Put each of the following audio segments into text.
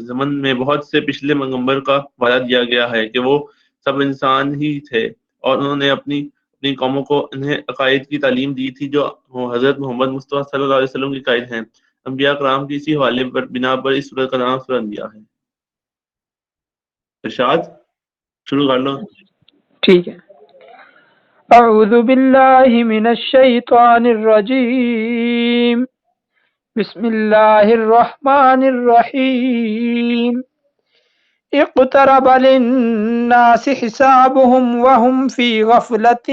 زمن میں بہت سے پچھلے پیغمبر کا وعدہ دیا گیا ہے کہ وہ سب انسان ہی تھے، اور انہوں نے اپنی قوموں کو انہیں عقائد کی تعلیم دی تھی جو حضرت محمد مصطفیٰ صلی اللہ علیہ وسلم کی قائد ہیں۔ انبیاء کرام کی اسی حوالے پر بنا پر اس سورت کا نام سورۃ انبیاء ہے۔ ارشاد شروع کر لو۔ ٹھیک ہے۔ اعوذ باللہ من الشیطان الرجیم، بسم اللہ الرحمن الرحیم۔ اقترب للناس حسابهم وهم فی غفلة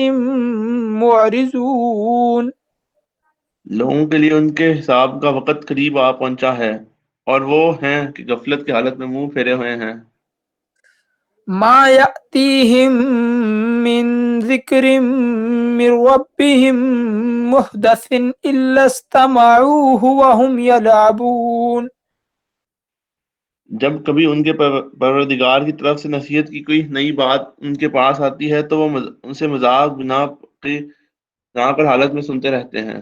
معرضون۔ لوگوں کے لیے ان کے حساب کا وقت قریب آ پہنچا ہے، اور وہ ہیں کہ غفلت کی حالت میں منہ پھیرے ہوئے ہیں۔ ما یأتیہم من ذکر من ربهم محدث الا استمعوه وهم یلعبون۔ جب کبھی ان کے پروردگار کی طرف سے نصیحت کی کوئی نئی بات ان کے پاس آتی ہے تو وہ ان سے مذاق بنا کر حالت میں سنتے رہتے ہیں۔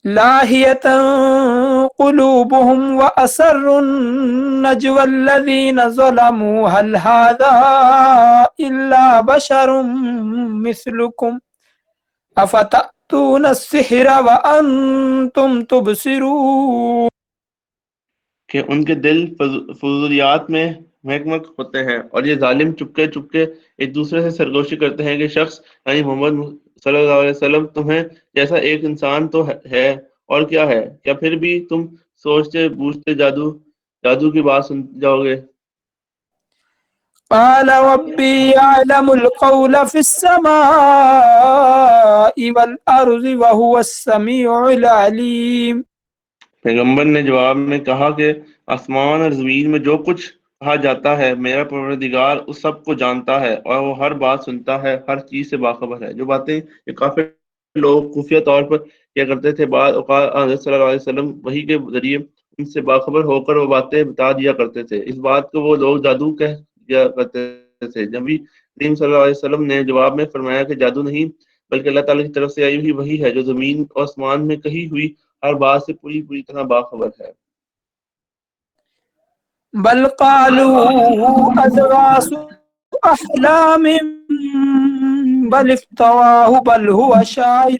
لاہیۃ قلوبهم واسروا النجوى الذین ظلموا هل هذا الا بشر مثلکم افتأتون السحر وانتم تبصرون۔ کہ ان کے دل فضولیات میں محکمک ہوتے ہیں، اور یہ ظالم چپکے چپکے ایک دوسرے سے سرگوشی کرتے ہیں کہ شخص یعنی محمد صلی اللہ علیہ وسلم تمہیں جیسا ایک انسان تو ہے، اور کیا ہے، کیا پھر بھی تم سوچتے بوجھتے جادو کی بات سن جاؤ گے؟ قال ربی یعلم القول فی السماء والارض وهو السمیع العلیم۔ پیغمبر نے جواب میں کہا کہ آسمان اور زمین میں جو کچھ کہا جاتا ہے میرا پروردگار اس سب کو جانتا ہے، اور وہ ہر بات سنتا ہے، ہر چیز سے باخبر ہے۔ جو باتیں یہ کافر لوگ خفیہ طور پر کیا کرتے تھے، بعض اوقات حضرت صلی اللہ علیہ وسلم وحی کے ذریعے ان سے باخبر ہو کر وہ باتیں بتا دیا کرتے تھے۔ اس بات کو وہ لوگ جادو کہہ دیا کرتے تھے۔ نبی کریم صلی اللہ علیہ وسلم نے جواب میں فرمایا کہ جادو نہیں بلکہ اللہ تعالیٰ کی طرف سے آئی ہوئی وحی ہے جو زمین اور آسمان میں کہی ہوئی ہر بات سے پوری طرح باخبر ہے۔ بل قالوا اضغاث احلام بل افتواه بل هو شاعر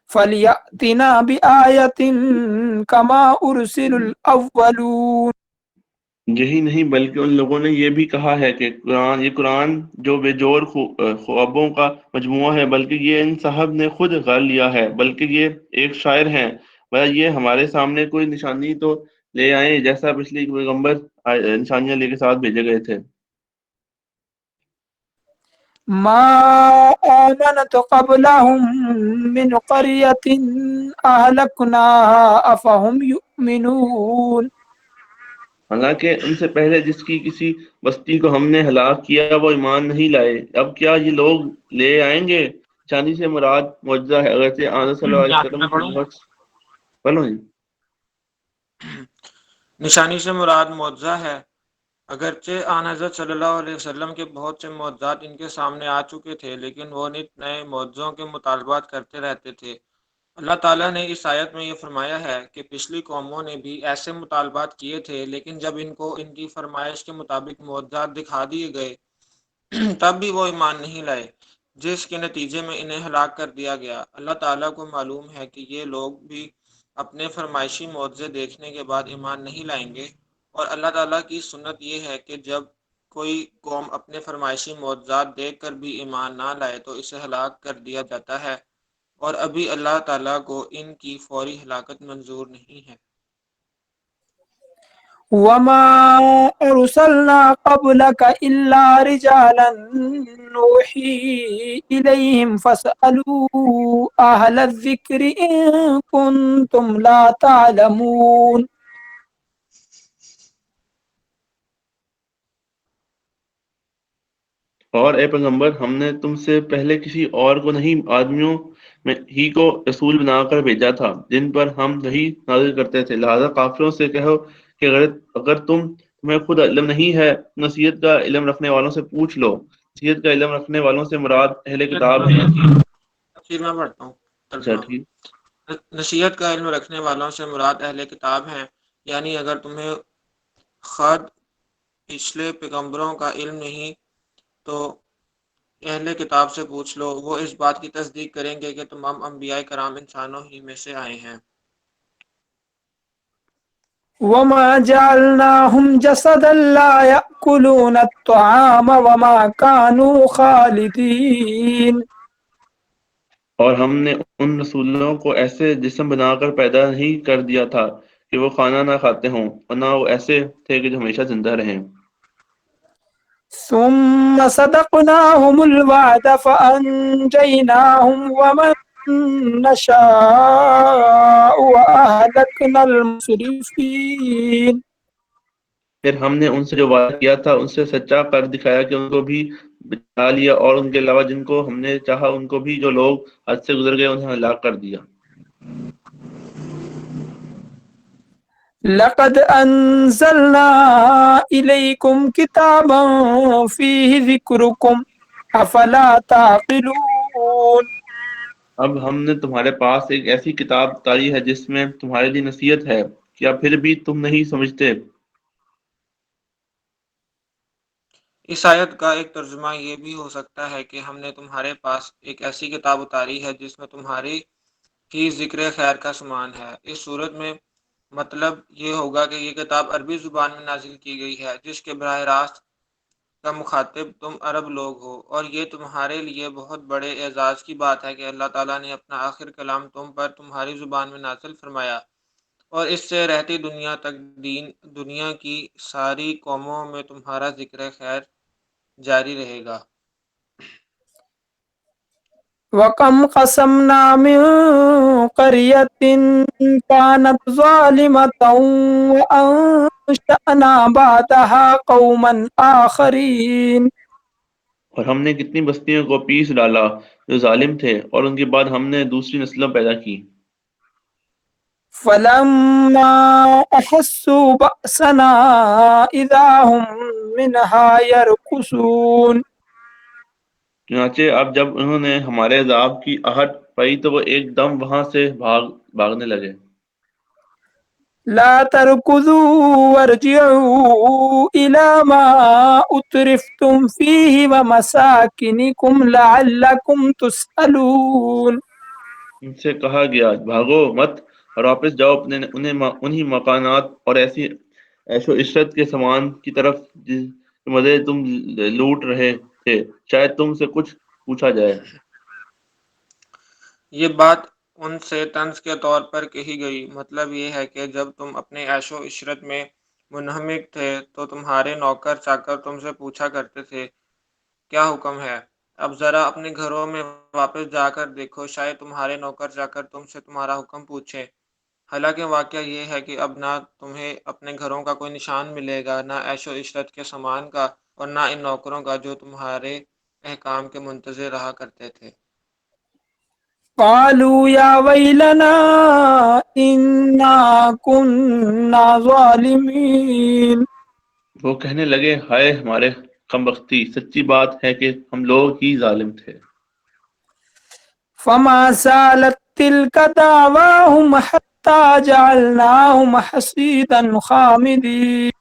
فلیأتنا بآیۃ کما ارسل الاولون۔ یہی نہیں بلکہ ان لوگوں نے یہ بھی کہا ہے کہ یہ قرآن جو بے جوڑ خوابوں کا مجموعہ ہے، بلکہ یہ ان صاحب نے خود غر لیا ہے، بلکہ یہ ایک شاعر ہیں۔ یہ ہمارے سامنے کوئی نشانی تو لے آئیں جیسا پچھلی پیغمبر نشانیاں لے کے ساتھ بھیجے گئے تھے۔ ما آمنت قبلهم من قریۃ اہلکناها افہم یؤمنون۔ حالانکہ ان سے پہلے جس کی کسی بستی کو ہم نے ہلاک کیا وہ ایمان نہیں لائے، اب کیا یہ لوگ لے آئیں گے؟ نشانی سے مراد معجزہ ہے، اگرچہ آن صلی اللہ علیہ وسلم کی بہت بولو جی۔ نشانی سے مراد معجزہ ہے، اگرچہ آن حضرت صلی اللہ علیہ وسلم کے بہت سے معجزات ان کے سامنے آ چکے تھے، لیکن وہ نت نئے معجزوں کے مطالبات کرتے رہتے تھے۔ اللہ تعالیٰ نے اس آیت میں یہ فرمایا ہے کہ پچھلی قوموں نے بھی ایسے مطالبات کیے تھے، لیکن جب ان کو ان کی فرمائش کے مطابق معجزات دکھا دیے گئے تب بھی وہ ایمان نہیں لائے، جس کے نتیجے میں انہیں ہلاک کر دیا گیا۔ اللہ تعالیٰ کو معلوم ہے کہ یہ لوگ بھی اپنے فرمائشی معجزے دیکھنے کے بعد ایمان نہیں لائیں گے، اور اللہ تعالیٰ کی سنت یہ ہے کہ جب کوئی قوم اپنے فرمائشی معجزات دیکھ کر بھی ایمان نہ لائے تو اسے ہلاک کر دیا جاتا ہے، اور ابھی اللہ تعالیٰ کو ان کی فوری ہلاکت منظور نہیں ہے۔ وما ارسلنا قبلك الا رجالا نوحی الیہم فاسألوا اہل الذکر ان کنتم لا تعلمون۔ اور اے پیغمبر ہم نے تم سے پہلے کسی اور کو نہیں، آدمیوں میں ہی کو رسول بنا کر بھیجا تھا جن پر ہم وحی نازل کرتے تھے، لہذا کافروں سے کہو کہ اگر تمہیں خود علم نہیں ہے، نصیحت کا علم رکھنے والوں سے پوچھ لو۔ نصیحت کا علم رکھنے والوں سے مراد اہل کتاب ہیں۔ تفسیر میں پڑھتا ہوں اچھا ترجمہ۔ ٹھیک۔ نصیحت کا علم رکھنے والوں سے مراد اہل کتاب ہیں، یعنی اگر تمہیں خود پچھلے پیغمبروں کا علم نہیں تو اہل کتاب سے پوچھ لو، وہ اس بات کی تصدیق کریں گے کہ تمام انبیاء کرام انسانوں ہی میں سے آئے ہیں۔ وما جعلناهم جسدا لا يأكلون الطعام وما كانوا خالدين، اور ہم نے ان رسولوں کو ایسے جسم بنا کر پیدا نہیں کر دیا تھا کہ وہ کھانا نہ کھاتے ہوں، اور نہ وہ ایسے تھے کہ جو ہمیشہ زندہ رہیں۔ ثم صدقناهم الوعد فأنجيناهم ومن نشاء وأهلكنا المسرفين۔ پھر ہم نے ان سے جو وعدہ کیا تھا ان سے سچا کر دکھایا کہ ان کو بھی بچا لیا، اور ان کے علاوہ جن کو ہم نے چاہا ان کو بھی، جو لوگ حد سے گزر گئے انہیں ہلاک کر دیا۔ لقد أنزلنا إليكم كتابا فيه ذكركم أفلا تعقلون۔ اب ہم نے تمہارے پاس ایک ایسی کتاب اتاری ہے جس میں تمہارے لیے نصیحت ہے، کیا پھر بھی تم نہیں سمجھتے؟ اس آیت کا ایک ترجمہ یہ بھی ہو سکتا ہے کہ ہم نے تمہارے پاس ایک ایسی کتاب اتاری ہے جس میں تمہاری ہی ذکر خیر کا سامان ہے۔ اس صورت میں مطلب یہ ہوگا کہ یہ کتاب عربی زبان میں نازل کی گئی ہے جس کے براہ راست کا مخاطب تم عرب لوگ ہو، اور یہ تمہارے لیے بہت بڑے اعزاز کی بات ہے کہ اللہ تعالیٰ نے اپنا آخر کلام تم پر تمہاری زبان میں نازل فرمایا، اور اس سے رہتی دنیا تک دنیا کی ساری قوموں میں تمہارا ذکر خیر جاری رہے گا۔ وَكَمْ قَصَمْنَا مِنْ قَرْيَةٍ كَانَتْ ظَالِمَةً وَأَنشَأْنَا بَعْدَهَا قَوْمًا آخَرِينَ۔ اور ہم نے کتنی بستیوں کو پیس ڈالا جو ظالم تھے، اور ان کے بعد ہم نے دوسری نسلیں پیدا کی۔ فَلَمَّا أَحَسُّوا بَأْسَنَا إِذَا هُمْ مِنْهَا يَرْكُضُونَ۔ چنانچہ اب جب انہوں نے ہمارے عذاب کی آہٹ پائی تو وہ ایک دم وہاں سے بھاگنے لگے۔ لا تركضوا وارجعوا إلى ما أترفتم فيه ومساكنكم لعلكم تسألون۔ ان سے کہا گیا بھاگو مت اور واپس جاؤ انہی مکانات اور ایسی عیش و عشرت کے سامان کی طرف جس کے مزے تم لوٹ رہے تھے، شاید تم سے کچھ پوچھا جائے۔ یہ بات ان سے طنز کے طور پر کہی گئی، مطلب یہ ہے کہ جب تم اپنے عیش و عشرت میں منہمک تھے تو تمہارے نوکر چاکر تم سے پوچھا کرتے تھے کیا حکم ہے، اب ذرا اپنے گھروں میں واپس جا کر دیکھو، شاید تمہارے نوکر چاکر تم سے تمہارا حکم پوچھیں۔ حالانکہ واقعہ یہ ہے کہ اب نہ تمہیں اپنے گھروں کا کوئی نشان ملے گا، نہ عیش و عشرت کے سامان کا، اور نہ ان نوکروں کا جو تمہارے احکام کے منتظر رہا کرتے تھے۔ قالوا يا ويلنا إنا كنا ظالمين۔ وہ کہنے لگے ہائے ہمارے کم بختی، سچی بات ہے کہ ہم لوگ ہی ظالم تھے۔ فما زالت تلك دعواهم حتى جعلناهم حصيدا خامدين۔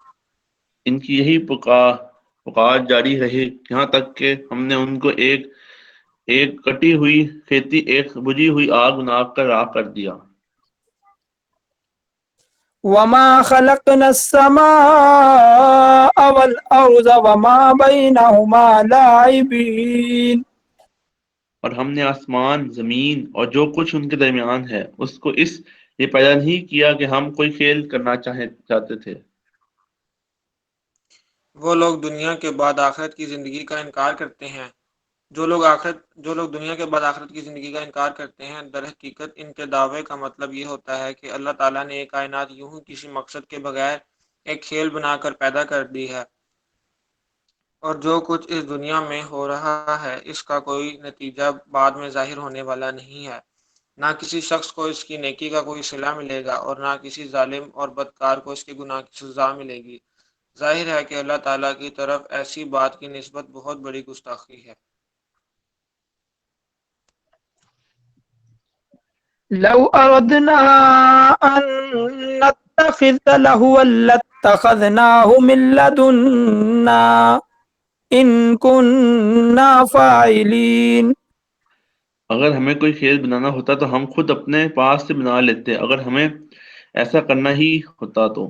ان کی یہی پکار جاری رہی یہاں تک کہ ہم نے ان کو ایک کٹی ہوئی کھیتی، ایک بجھی ہوئی آگ بنا کر راکھ کر دیا۔ وما خلقنا السماء والأرض وما بينهما لاعبين۔ اور ہم نے آسمان، زمین اور جو کچھ ان کے درمیان ہے اس کو اس لیے پیدا نہیں کیا کہ ہم کوئی کھیل کرنا چاہتے تھے۔ وہ لوگ دنیا کے بعد آخرت کی زندگی کا انکار کرتے ہیں، جو لوگ دنیا کے بعد آخرت کی زندگی کا انکار کرتے ہیں، در حقیقت ان کے دعوے کا مطلب یہ ہوتا ہے کہ اللہ تعالیٰ نے ایک کائنات یوں ہی کسی مقصد کے بغیر ایک کھیل بنا کر پیدا کر دی ہے، اور جو کچھ اس دنیا میں ہو رہا ہے اس کا کوئی نتیجہ بعد میں ظاہر ہونے والا نہیں ہے۔ نہ کسی شخص کو اس کی نیکی کا کوئی صلہ ملے گا، اور نہ کسی ظالم اور بدکار کو اس کے گناہ کی سزا ملے گی۔ ظاہر ہے کہ اللہ تعالیٰ کی طرف ایسی بات کی نسبت بہت بڑی گستاخی ہے۔ لو أردنا أن نتخذ لهوا لاتخذناه من لدنا إن كنا فاعلين. اگر ہمیں کوئی کھیل بنانا ہوتا تو ہم خود اپنے پاس سے بنا لیتے، اگر ہمیں ایسا کرنا ہی ہوتا تو۔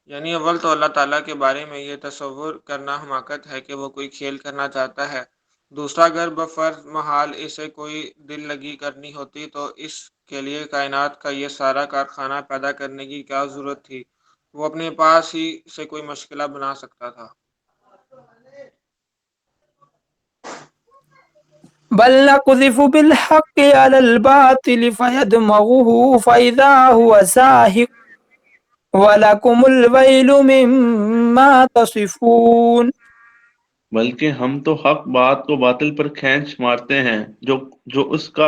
یعنی اول تو اللہ تعالیٰ کے بارے میں یہ تصور کرنا حماقت ہے کہ وہ کوئی کھیل کرنا چاہتا ہے، دوسرا اگر بفرض محال اسے کوئی دل لگی کرنی ہوتی تو اس کے لیے کائنات کا یہ سارا کارخانہ پیدا کرنے کی کیا ضرورت تھی؟ وہ اپنے پاس ہی سے کوئی مشکلہ بنا سکتا تھا۔ بل نقذف بالحق على الباطل فيدمغه فإذا هو زاهق وَلَكُمُ الْوَيْلُ مِمَّا تَصِفُونَ. بلکہ ہم تو حق بات کو باطل پر کھینچ مارتے ہیں جو اس کا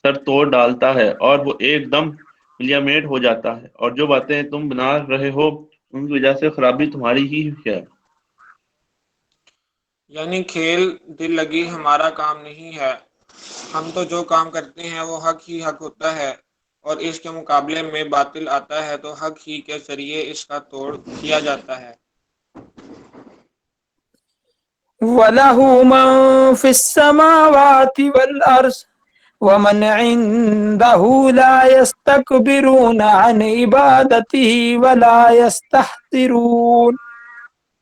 سر توڑ ڈالتا ہے اور وہ ایک دم ملیامیٹ ہو جاتا ہے، اور جو باتیں تم بنا رہے ہو ان کی وجہ سے خرابی تمہاری ہی ہے۔ یعنی کھیل دل لگی ہمارا کام نہیں ہے، ہم تو جو کام کرتے ہیں وہ حق ہی حق ہوتا ہے، اور اس کے مقابلے میں باطل آتا ہے تو حق ہی کے ذریعے اس کا توڑ کیا جاتا ہے۔ وَلَهُ مَن فِي السَّمَاوَاتِ وَالْأَرْضِ وَمَنْ عِندَهُ لَا يَسْتَكْبِرُونَ عَنْ عِبَادَتِهِ وَلَا يَسْتَحْسِرُونَ.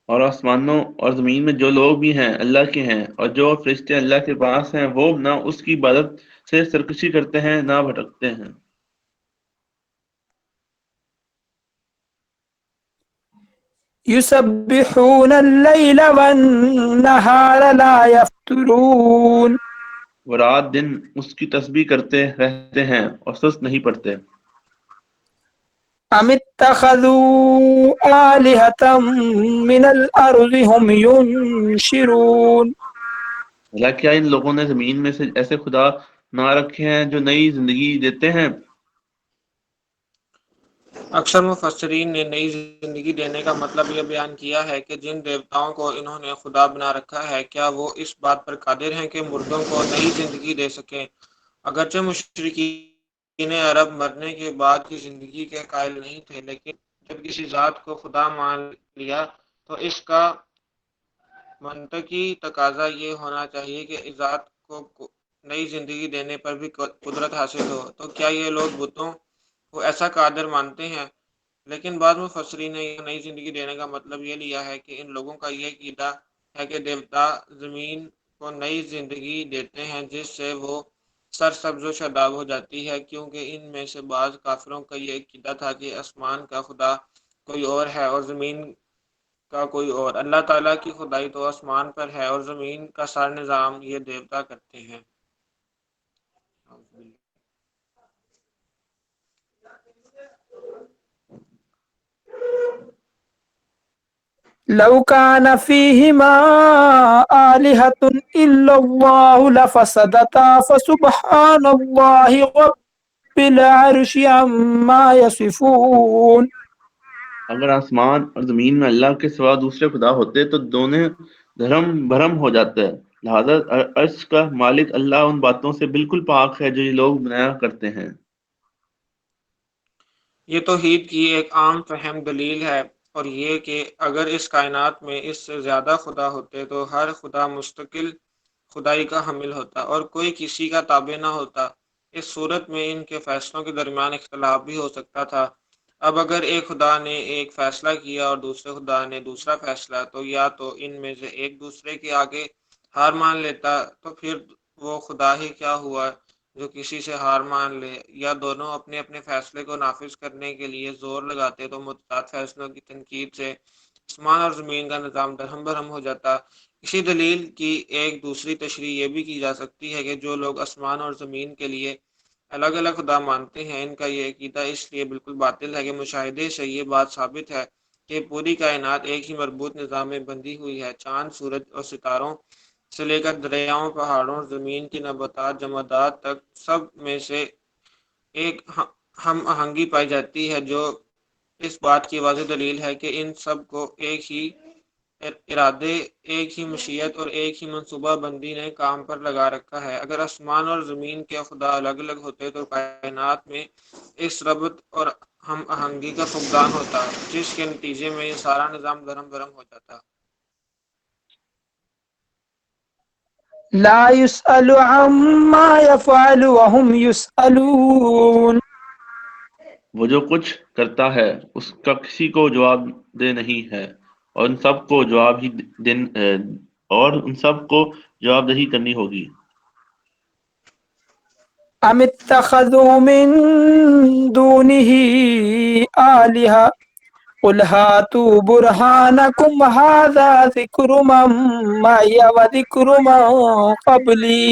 اور آسمانوں اور زمین میں جو لوگ بھی ہیں اللہ کے ہیں، اور جو فرشتے اللہ کے پاس ہیں وہ نہ اس کی عبادت سے سرکشی کرتے ہیں نہ بھٹکتے ہیں۔ يُسَبِّحُونَ اللَّيْلَ وَالنَّهَارَ لَا يَفْتُرُونَ. وہ رات دن اس کی تسبیح کرتے رہتے ہیں اور سست نہیں پڑتے۔ أَمِ اتَّخَذُوا آلِهَةً مِّنَ الْأَرْضِ هُمْ يُنشِرُونَ. بھلا کیا ان لوگوں نے زمین میں سے ایسے خدا نہ رکھے ہیں جو نئی زندگی دیتے ہیں؟ اکثر مفسرین نے نئی زندگی دینے کا مطلب یہ بیان کیا ہے کہ جن دیوتاؤں کو انہوں نے خدا بنا رکھا ہے کیا وہ اس بات پر قادر ہیں کہ مردوں کو نئی زندگی دے سکیں؟ اگرچہ مشرکین عرب مرنے کے بعد کی زندگی کے قائل نہیں تھے، لیکن جب کسی ذات کو خدا مان لیا تو اس کا منطقی تقاضا یہ ہونا چاہیے کہ اس ذات کو نئی زندگی دینے پر بھی قدرت حاصل ہو، تو کیا یہ لوگ بتوں کو ایسا قادر مانتے ہیں؟ لیکن بعض مفسرین نے نئی زندگی دینے کا مطلب یہ لیا ہے کہ ان لوگوں کا یہ عقیدہ ہے کہ دیوتا زمین کو نئی زندگی دیتے ہیں جس سے وہ سرسبز و شاداب ہو جاتی ہے، کیونکہ ان میں سے بعض کافروں کا یہ عقیدہ تھا کہ آسمان کا خدا کوئی اور ہے اور زمین کا کوئی اور۔ اللہ تعالیٰ کی خدائی تو آسمان پر ہے اور زمین کا سارا نظام یہ دیوتا کرتے ہیں۔ لو كان فيهما آلهة إلا الله لفسدتا فسبحان الله رب العرش عما يصفون. اگر آسمان اور زمین میں اللہ کے سوا دوسرے خدا ہوتے تو دونوں دھرم بھرم ہو جاتے، لہذا عرش کا مالک اللہ ان باتوں سے بالکل پاک ہے جو یہ لوگ بنایا کرتے ہیں۔ یہ توحید کی ایک عام فہم دلیل ہے، اور یہ کہ اگر اس کائنات میں اس سے زیادہ خدا ہوتے تو ہر خدا مستقل خدائی کا حامل ہوتا اور کوئی کسی کا تابع نہ ہوتا۔ اس صورت میں ان کے فیصلوں کے درمیان اختلاف بھی ہو سکتا تھا۔ اب اگر ایک خدا نے ایک فیصلہ کیا اور دوسرے خدا نے دوسرا فیصلہ، تو یا تو ان میں سے ایک دوسرے کے آگے ہار مان لیتا، تو پھر وہ خدا ہی کیا ہوا جو کسی سے ہار مان لے، یا دونوں اپنے اپنے فیصلے کو نافذ کرنے کے لیے زور لگاتے تو متضاد فیصلوں کی تنقید سے آسمان اور زمین کا نظام درہم برہم ہو جاتا۔ اسی دلیل کی ایک دوسری تشریح یہ بھی کی جا سکتی ہے کہ جو لوگ آسمان اور زمین کے لیے الگ الگ خدا مانتے ہیں، ان کا یہ عقیدہ اس لیے بالکل باطل ہے کہ مشاہدے سے یہ بات ثابت ہے کہ پوری کائنات ایک ہی مربوط نظام میں بندھی ہوئی ہے۔ چاند، سورج اور ستاروں سے لے کر دریاؤں، پہاڑوں، زمین کی نباتات، جمادات تک سب میں سے ایک ہم آہنگی پائی جاتی ہے، جو اس بات کی واضح دلیل ہے کہ ان سب کو ایک ہی ارادے، ایک ہی مشیت اور ایک ہی منصوبہ بندی نے کام پر لگا رکھا ہے۔ اگر آسمان اور زمین کے خدا الگ الگ ہوتے تو کائنات میں اس ربط اور ہم آہنگی کا فقدان ہوتا، جس کے نتیجے میں یہ سارا نظام گرم گرم ہو جاتا۔ لا يسأل عما يفعل وهم يسألون۔ وہ جو کچھ کرتا ہے اس کا کسی کو جواب دہ نہیں ہے، اور ان سب کو جواب دہی کرنی ہوگی۔ ام اتخذوا من دونه آلهة قل هاتوا برهانكم هذا ذكر من معي وذكر من قبلي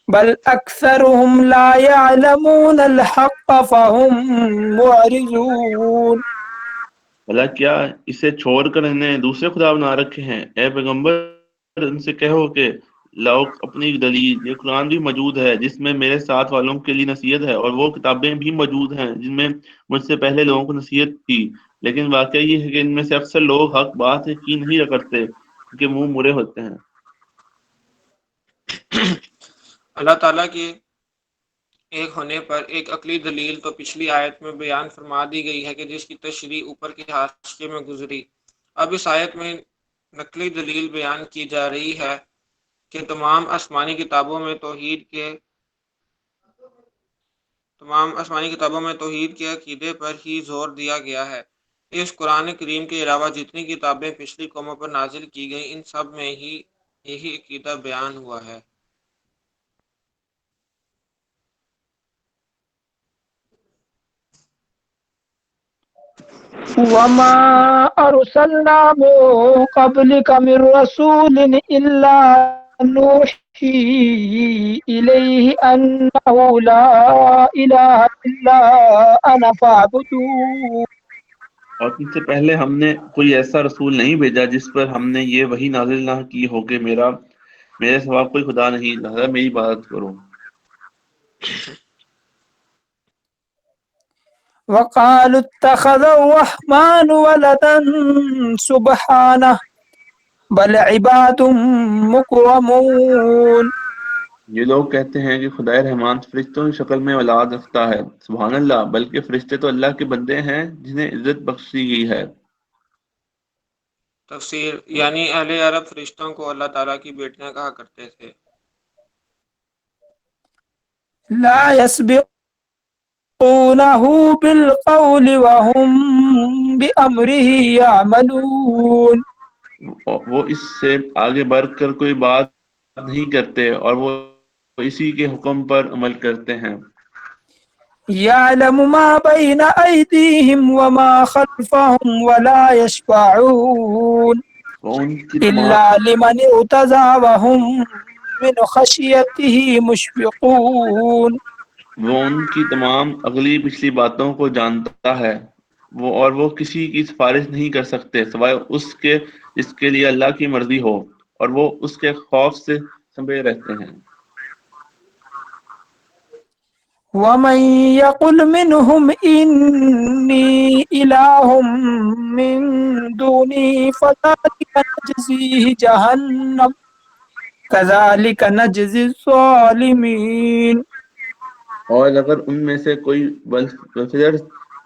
بل أكثرهم لا يعلمون الحق فهم معرضون۔ بھلا کیا اسے چھوڑ کر انہیں دوسرے خدا بنا رکھے ہیں؟ اے پیغمبر ان سے کہو کہ لاؤ اپنی دلیل، یہ قرآن بھی موجود ہے جس میں میرے ساتھ والوں کے لیے نصیحت ہے، اور وہ کتابیں بھی موجود ہیں جن میں مجھ سے پہلے لوگوں کو نصیحت تھی، لیکن واقعہ یہ ہے کہ ان میں سے اکثر لوگ حق بات سے یقین نہیں کرتے کیونکہ منہ مرے ہوتے ہیں۔ اللہ تعالیٰ کے ایک ہونے پر ایک عقلی دلیل تو پچھلی آیت میں بیان فرما دی گئی ہے کہ جس کی تشریح اوپر کے حاشیے میں گزری۔ اب اس آیت میں نقلی دلیل بیان کی جا رہی ہے کہ تمام آسمانی کتابوں میں توحید کے عقیدے پر ہی زور دیا گیا ہے۔ اس قرآن کریم کے علاوہ جتنی کتابیں پچھلی قوموں پر نازل کی گئیں ان سب میں ہی یہی عقیدہ بیان ہوا ہے۔ وما أرسلنا من قبلك من رسول إلا نوحي إليه أنه لا إله إلا أنا فاعبدون۔ اور تم سے پہلے ہم نے کوئی ایسا رسول نہیں بھیجا جس پر ہم نے یہ وحی نازل نہ کی ہو کہ میرے سوا کوئی خدا نہیں، لہذا میری عبادت کرو۔ وقالوا اتخذ الرحمن ولدا سبحانه بل عباد مكرمون۔ یہ لوگ کہتے ہیں کہ خدائے رحمان فرشتوں کی شکل میں اولاد رکھتا ہے، سبحان اللہ، بلکہ فرشتے تو اللہ کے بندے ہیں جنہیں عزت بخشی گئی ہے۔ تفسیر یعنی اہل عرب فرشتوں کو اللہ تعالیٰ کی بیٹیاں کہا کرتے تھے۔ لا يسبقونه بالقول وهم بأمره يعملون۔ وہ اس سے آگے بڑھ کر کوئی بات نہیں کرتے اور وہ اسی کے حکم پر عمل کرتے ہیں۔ يعلم ما بين أيديهم وما خلفهم ولا يشفعون وہ ان کی تمام إلا لمن ارتضى وهم من خشيته مشفقون۔ اگلی پچھلی باتوں کو جانتا ہے، وہ کسی کی سفارش نہیں کر سکتے سوائے اس کے جس کے لیے اللہ کی مرضی ہو، اور وہ اس کے خوف سے سنبھلے رہتے ہیں۔ ومن يقل منهم إني إله من دونه فذلك نجزيه جهنم كذلك نجزي الظالمين۔ اور اگر ان میں سے کوئی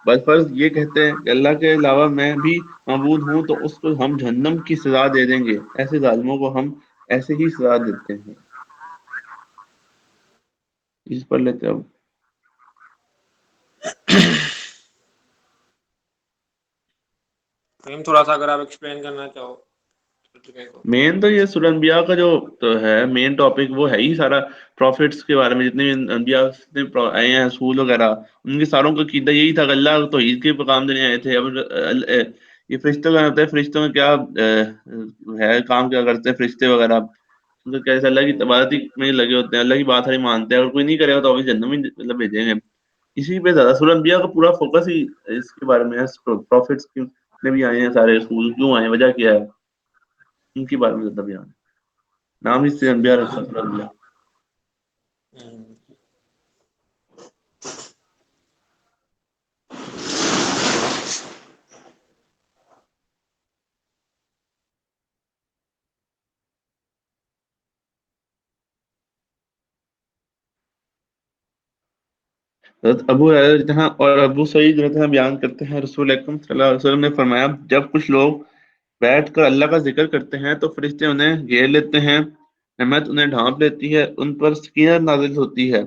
بالفرض یہ کہتے ہیں کہ اللہ کے علاوہ میں بھی معبود ہوں تو اس کو ہم جہنم کی سزا دے دیں گے، ایسے ظالموں کو ہم ایسے ہی سزا دیتے ہیں۔ اس پر لیتے اب تھوڑا سا اگر آپ ایکسپلین کرنا چاہو کو۔ مین تو یہ سورہ انبیاء کا جو تو ہے مین ٹاپک، وہ ہے ہی سارا پروفٹس کے بارے میں، جتنے بھی انبیاء آئے ہیں رسول وغیرہ، ان کے ساروں کا عقیدہ یہی تھا کہ اللہ توحید کے پیغام دینے آئے تھے۔ اب یہ فرشتوں کا ہوتا ہے، فرشتوں میں کیا ہے کام، کیا کرتے ہیں فرشتے وغیرہ؟ ان کا کیسے اللہ کی عبادت ہی میں لگے ہوتے ہیں، اللہ کی بات ساری مانتے ہیں، اگر کوئی نہیں کرے گا تو ابھی جنم ہی مطلب بھیجیں گے۔ اسی پہ زیادہ سورہ انبیاء کا پورا فوکس ہی اس کے بارے میں ہے، پروفٹس نے بھی آئے ہیں، سارے رسول کیوں آئے ہیں، وجہ کیا ہے، ان کے بارے میں زیادہ بیان ہے۔ نام ہی سے انبیاء رکھا سورہ انبیاء۔ حضرت ابو ہریرہ رضی اللہ عنہ اور ابو سعید رضی اللہ عنہ بیان کرتے ہیں رسول اکرم صلی اللہ علیہ وسلم نے فرمایا جب کچھ لوگ بیٹھ کر اللہ کا ذکر کرتے ہیں تو فرشتے انہیں گھیر لیتے ہیں، رحمت انہیں ڈھانپ لیتی ہے، ان پر سکینت نازل ہوتی ہے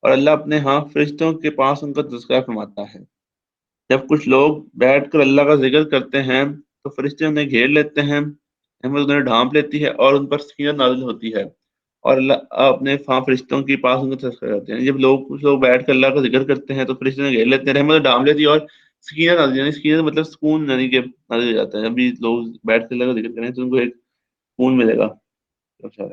اور اللہ اپنے ہاں فرشتوں کے پاس ان کا تذکرہ فرماتا ہے۔ جب کچھ لوگ بیٹھ کر اللہ کا ذکر کرتے ہیں تو فرشتے انہیں گھیر لیتے ہیں، رحمت انہیں ڈھانپ لیتی ہے اور ان پر سکینت نازل ہوتی ہے اور اللہ اپنے ہاں فرشتوں کے پاس ان کا تذکرہ کرتے ہیں۔ جب کچھ لوگ بیٹھ کر اللہ کا ذکر کرتے ہیں تو فرشتے انہیں گھیر لیتے ہیں، رحمت ڈھانپ لیتی ہے اور سکینت نازل، یعنی سکینت مطلب سکون، یعنی کہ نازل ہو جاتا ہے۔ جب بھی لوگ بیٹھ کر اللہ کا ذکر کریں تو ان کو ایک سکون ملے گا۔ اچھا،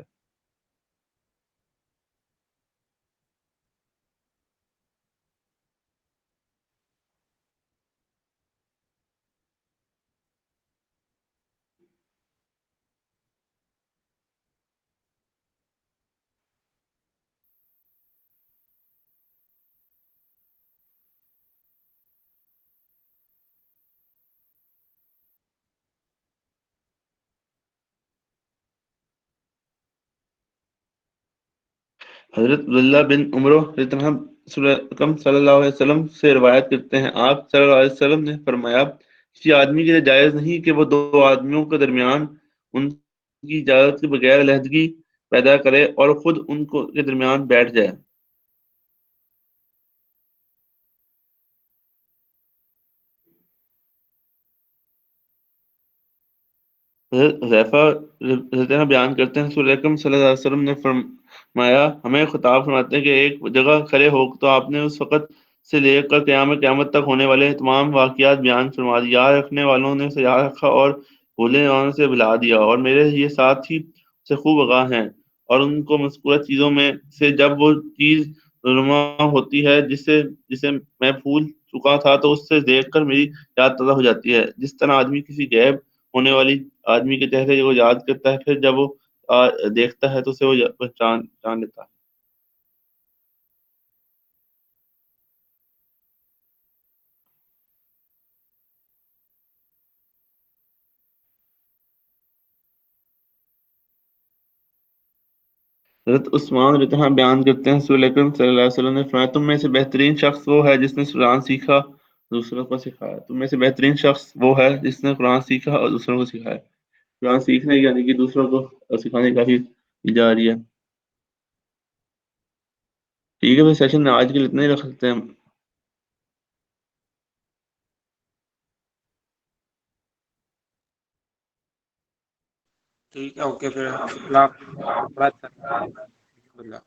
حضرت عبداللہ بن عمرو رضی اللہ عنہ رسول اکرم صلی اللہ علیہ وسلم سے روایت کرتے ہیں، آپ صلی اللہ علیہ وسلم نے فرمایا کسی آدمی کے لیے جائز نہیں کہ وہ دو آدمیوں کے درمیان ان کی اجازت کے بغیر علیحدگی پیدا کرے اور خود ان کو کے درمیان بیٹھ جائے۔ حضرت حذیفہ رضی اللہ عنہ بیان کرتے ہیں رسول اکرم صلی اللہ علیہ وسلم نے فرمایا ہمیں خطاب فرماتے ہیں کہ ایک جگہ کھڑے ہو تو آپ نے اس وقت سے لے کر قیامت تک ہونے والے تمام واقعات بیان فرما دی، یاد رکھنے والوں نے اسے یاد رکھا اور بھولنے والوں سے بھلا دیا، اور میرے یہ ساتھ ہی سے خوب آگاہ ہیں، اور ان کو مذکورہ چیزوں میں سے جب وہ چیز رونما ہوتی ہے جسے میں بھول چکا تھا تو اس سے دیکھ کر میری یاد تازہ ہو جاتی ہے، جس طرح آدمی کسی غیب ہونے والی آدمی کے چہرے کو یاد کرتا ہے، پھر جب وہ دیکھتا ہے تو اسے وہ پہچان لیتا ہے۔ حضرت عثمان رضی اللہ عنہ بیان کرتے ہیں رسول اکرم صلی اللہ علیہ وسلم نے فرمایا تم میں سے بہترین شخص وہ ہے جس نے قرآن سیکھا دوسروں کو سکھایا، تم میں سے بہترین شخص وہ ہے جس نے قرآن سیکھا اور دوسروں کو سکھایا۔ قرآن سیکھنے یعنی کہ دوسروں کو سکھانے کا بھی جا رہی ہے۔ ٹھیک ہے، پھر سیشن میں آج کے لیے اتنا ہی رکھ سکتے ہیں ہم۔ ٹھیک ہے، اوکے، پھر اللہ بڑا اچھا لگا۔